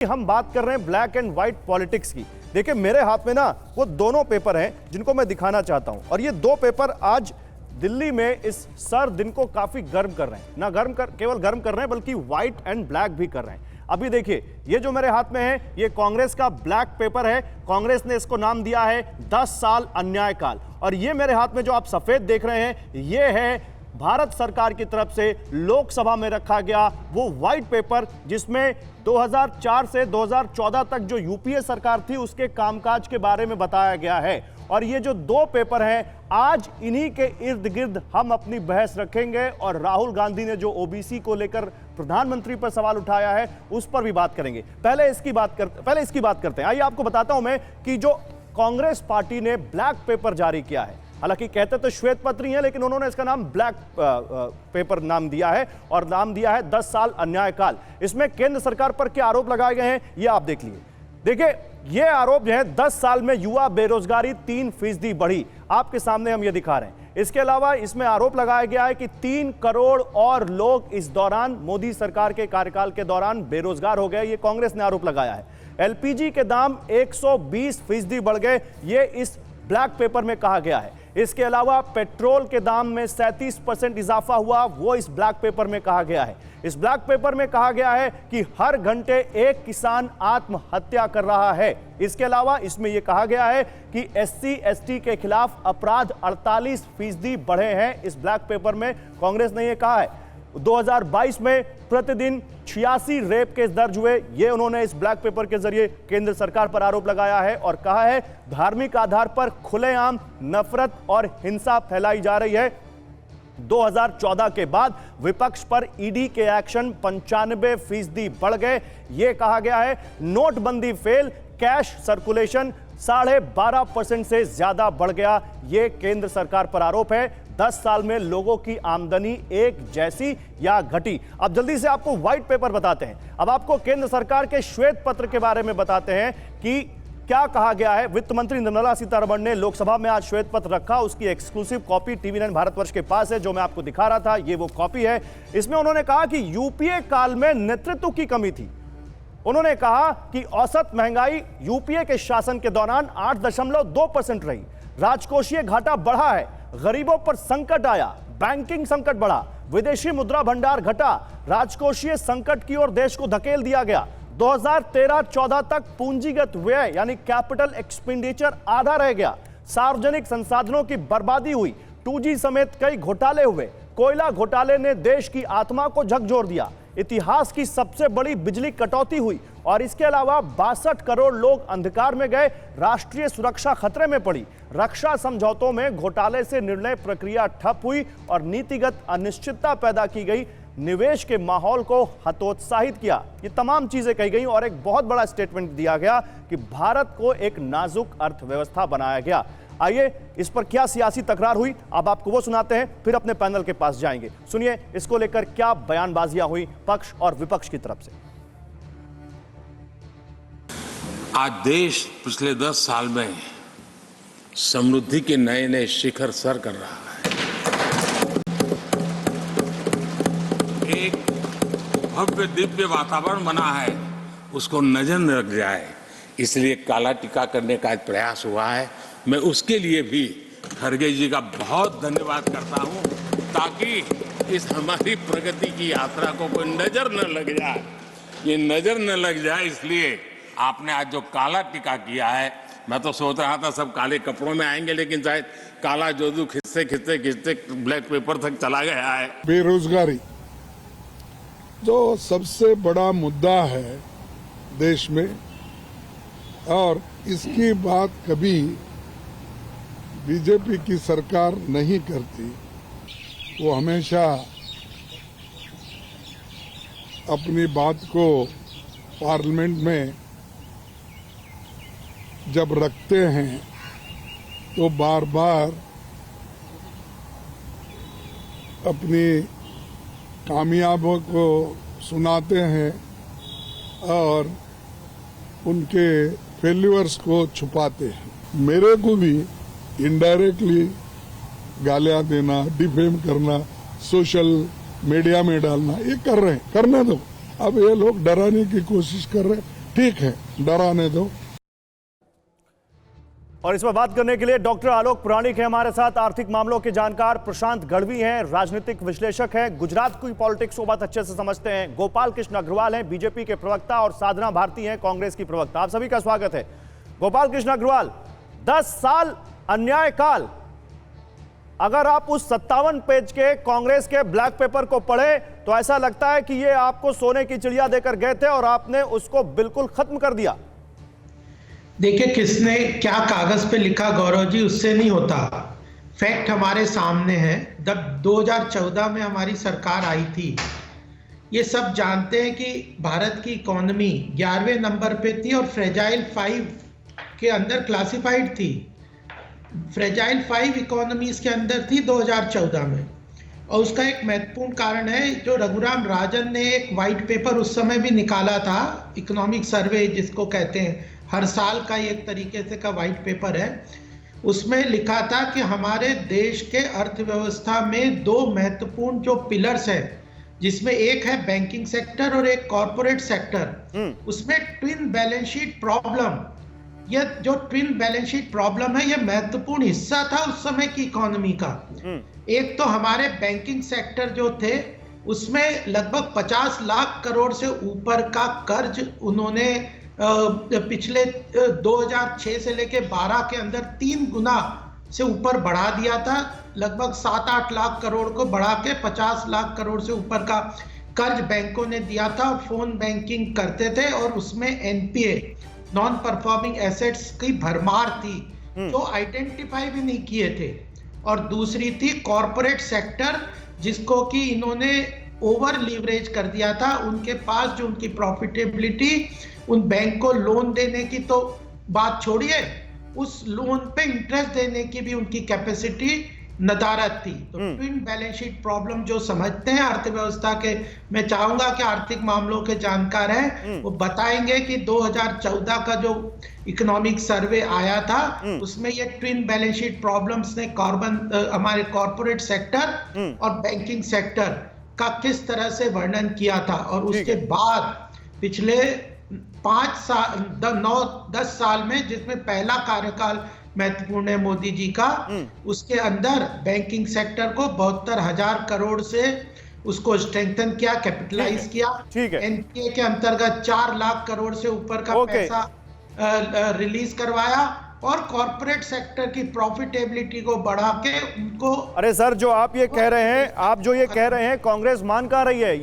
हम बात कर रहे हैं ब्लैक एंड व्हाइट पॉलिटिक्स की। देखिए मेरे हाथ में ना वो दोनों पेपर हैं जिनको मैं दिखाना चाहता हूं, और ये दो पेपर आज दिल्ली में इस सर्द दिन को काफी गर्म कर रहे हैं। ना केवल गर्म कर रहे हैं बल्कि व्हाइट एंड ब्लैक भी कर रहे हैं। अभी देखिए ये जो मेरे हाथ में है ये कांग्रेस का ब्लैक पेपर है। कांग्रेस ने इसको नाम दिया है 10 साल अन्याय काल। और ये मेरे हाथ में जो आप सफेद देख रहे हैं ये है भारत सरकार की तरफ से लोकसभा में रखा गया वो व्हाइट पेपर, जिसमें 2004 से 2014 तक जो यूपीए सरकार थी उसके कामकाज के बारे में बताया गया है। और ये जो दो पेपर हैं आज इन्हीं के इर्द गिर्द हम अपनी बहस रखेंगे। और राहुल गांधी ने जो ओबीसी को लेकर प्रधानमंत्री पर सवाल उठाया है उस पर भी बात करेंगे। पहले इसकी बात करते हैं। आइए आपको बताता हूं मैं कि जो कांग्रेस पार्टी ने ब्लैक पेपर जारी किया है, हालांकि कहते तो श्वेत पत्र ही है लेकिन उन्होंने इसका नाम ब्लैक पेपर नाम दिया है और नाम दिया है 10 साल अन्याय काल। इसमें केंद्र सरकार पर क्या आरोप लगाए गए हैं ये आप देख लीजिए। देखिए ये आरोप जो है 10 साल में युवा बेरोजगारी 3% बढ़ी, आपके सामने हम ये दिखा रहे हैं। इसके अलावा इसमें आरोप लगाया गया है कि 3 करोड़ और लोग इस दौरान मोदी सरकार के कार्यकाल के दौरान बेरोजगार हो गए, ये कांग्रेस ने आरोप लगाया है। एलपीजी के दाम 120% बढ़ गए, ये इस ब्लैक पेपर में कहा गया है। इसके अलावा पेट्रोल के दाम में 37% इजाफा हुआ, वो इस ब्लैक पेपर में कहा गया है। इस ब्लैक पेपर में कहा गया है कि हर घंटे एक किसान आत्महत्या कर रहा है। इसके अलावा इसमें यह कहा गया है कि एससी एसटी के खिलाफ अपराध 48% बढ़े हैं। इस ब्लैक पेपर में कांग्रेस ने यह कहा है 2022 में प्रतिदिन 86 रेप केस दर्ज हुए, ये उन्होंने इस ब्लैक पेपर के जरिए केंद्र सरकार पर आरोप लगाया है और कहा है धार्मिक आधार पर खुलेआम नफरत और हिंसा फैलाई जा रही है। 2014 के बाद विपक्ष पर ईडी के एक्शन 95% बढ़ गए, ये कहा गया है। नोटबंदी फेल, कैश सर्कुलेशन 12.5% से ज्यादा बढ़ गया, ये केंद्र सरकार पर आरोप है। 10 साल में लोगों की आमदनी एक जैसी या घटी। अब जल्दी से आपको व्हाइट पेपर बताते हैं। अब आपको केंद्र सरकार के श्वेत पत्र के बारे में बताते हैं कि क्या कहा गया है। वित्त मंत्री निर्मला सीतारमण ने लोकसभा में आज श्वेत पत्र रखा, उसकी एक्सक्लूसिव कॉपी टीवी9 भारतवर्ष के पास है, जो मैं आपको दिखा रहा था, ये वो कॉपी है। इसमें उन्होंने कहा कि यूपीए काल में नेतृत्व की कमी थी। उन्होंने कहा कि औसत महंगाई यूपीए के शासन के दौरान 8.2% रही, राजकोषीय घाटा बढ़ा है, गरीबों पर संकट आया, बैंकिंग संकट बढ़ा, विदेशी मुद्रा भंडार घटा, राजकोषीय संकट की ओर देश को धकेल दिया गया। 2013-14 तक पूंजीगत व्यय यानी कैपिटल एक्सपेंडिचर आधा रह गया, सार्वजनिक संसाधनों की बर्बादी हुई, 2G समेत कई घोटाले हुए, कोयला घोटाले ने देश की आत्मा को झकझोर दिया, इतिहास की सबसे बड़ी बिजली कटौती हुई और इसके अलावा 62 करोड़ लोग अंधकार में गए, राष्ट्रीय सुरक्षा खतरे में पड़ी, रक्षा समझौतों में घोटाले से निर्णय प्रक्रिया ठप हुई और नीतिगत अनिश्चितता पैदा की गई, निवेश के माहौल को हतोत्साहित किया। ये तमाम चीजें कही गई और एक बहुत बड़ा स्टेटमेंट दिया गया कि भारत को एक नाजुक अर्थव्यवस्था बनाया गया। आइए इस पर क्या सियासी तकरार हुई अब आपको वो सुनाते हैं, फिर अपने पैनल के पास जाएंगे। सुनिए इसको लेकर क्या बयानबाजियां हुई पक्ष और विपक्ष की तरफ से। आज देश पिछले 10 साल में समृद्धि के नए नए शिखर सर कर रहा है। एक भव्य दिव्य वातावरण बना है, उसको नजर न लग जाए इसलिए काला टीका करने का एक प्रयास हुआ है। मैं उसके लिए भी खड़गे जी का बहुत धन्यवाद करता हूं, ताकि इस हमारी प्रगति की यात्रा को कोई नजर न लग जाए। ये नजर न लग जाए इसलिए आपने आज जो काला टीका किया है, मैं तो सोच रहा था सब काले कपड़ों में आएंगे, लेकिन शायद काला जोदू खिंचते खिंचते खिंचते ब्लैक पेपर तक चला गया है। बेरोजगारी जो सबसे बड़ा मुद्दा है देश में, और इसकी बात कभी बीजेपी की सरकार नहीं करती। वो हमेशा अपनी बात को पार्लियामेंट में जब रखते हैं तो बार बार अपनी कामयाबियों को सुनाते हैं और उनके फेल्यूअर्स को छुपाते हैं। मेरे को भी इनडायरेक्टली गालियां देना, डिफेम करना, सोशल मीडिया में डालना, ये कर रहे हैं, करने दो। अब ये लोग डराने की कोशिश कर रहे हैं। ठीक है, डराने दो। और इस पर बात करने के लिए डॉक्टर आलोक पुराणिक है हमारे साथ, आर्थिक मामलों के जानकार प्रशांत गढ़वी हैं, राजनीतिक विश्लेषक हैं, गुजरात की पॉलिटिक्स को बहुत अच्छे से समझते हैं, गोपाल कृष्ण अग्रवाल हैं, बीजेपी के प्रवक्ता, और साधना भारती हैं, कांग्रेस की प्रवक्ता। आप सभी का स्वागत है। गोपाल कृष्ण अग्रवाल, 10 साल अन्याय काल, अगर आप उस 57 पेज के कांग्रेस के ब्लैक पेपर को पढ़े तो ऐसा लगता है कि ये आपको सोने की चिड़िया देकर गए थे और आपने उसको बिल्कुल खत्म कर दिया। देखिए, किसने क्या कागज पे लिखा गौरव जी, उससे नहीं होता। फैक्ट हमारे सामने है। जब 2014 में हमारी सरकार आई थी, ये सब जानते हैं कि भारत की इकोनॉमी 11वें नंबर पे थी और फ्रेजाइल 5 के अंदर क्लासिफाइड थी। फ्रेजाइल 5 इकोनॉमीज के अंदर थी 2014 में। और उसका एक महत्वपूर्ण कारण है, जो रघुराम राजन ने एक वाइट पेपर उस समय भी निकाला था, इकोनॉमिक सर्वे जिसको कहते हैं, हर साल का एक तरीके से का वाइट पेपर है। उसमें लिखा था कि हमारे देश के अर्थव्यवस्था में 2 महत्वपूर्ण जो पिलर्स हैं, जिसमें एक है बैंकिंग सेक्टर और एक कॉरपोरेट सेक्टर, उसमें ट्विन बैलेंस शीट प्रॉब्लम, यह जो ट्विन बैलेंस शीट प्रॉब्लम है, यह महत्वपूर्ण हिस्सा था उस समय की इकोनॉमी का। एक तो हमारे बैंकिंग सेक्टर जो थे, उसमें लगभग 50 लाख करोड़ से ऊपर का कर्ज उन्होंने पिछले 2006 से लेके 12 के अंदर 3 गुना से ऊपर बढ़ा दिया था। लगभग 7-8 लाख करोड़ को बढ़ा के 50 लाख करोड़ से ऊपर का कर्ज बैंकों ने दिया था और फोन बैंकिंग करते थे, और उसमें एनपीए, नॉन परफॉर्मिंग एसेट्स की भरमार थी, जो आइडेंटिफाई भी नहीं किए थे। और दूसरी थी कॉरपोरेट सेक्टर, जिसको कि इन्होंने ओवर लीवरेज कर दिया था। उनके पास जो उनकी प्रॉफिटेबिलिटी, उन बैंक को लोन देने की तो बात छोड़िए, उस लोन पे इंटरेस्ट देने की भी उनकी कैपेसिटी नदारत थी। तो ट्विन बैलेंस शीट प्रॉब्लम जो समझते हैं अर्थव्यवस्था के, मैं चाहूंगा कि आर्थिक मामलों के जानकार हैं, वो बताएंगे कि 2014 का जो इकोनॉमिक सर्वे आया था, उसमें ये ट्विन बैलेंस शीट प्रॉब्लम्स ने हमारे कॉरपोरेट सेक्टर और बैंकिंग सेक्टर का किस तरह से वर्णन किया था। और उसके बाद पिछले 5 साल 9-10 साल में, जिसमें पहला कार्यकाल महत्वपूर्ण है मोदी जी का, उसके अंदर बैंकिंग सेक्टर को 72,000 करोड़ से उसको स्ट्रेंथन किया, कैपिटलाइज किया। एनपीए के अंतर्गत 4 लाख करोड़ से ऊपर का पैसा रिलीज करवाया, और कॉर्पोरेट सेक्टर की प्रॉफिटेबिलिटी को बढ़ा के उनको। अरे सर, जो आप ये कह रहे हैं, कांग्रेस मान कहाँ रही है?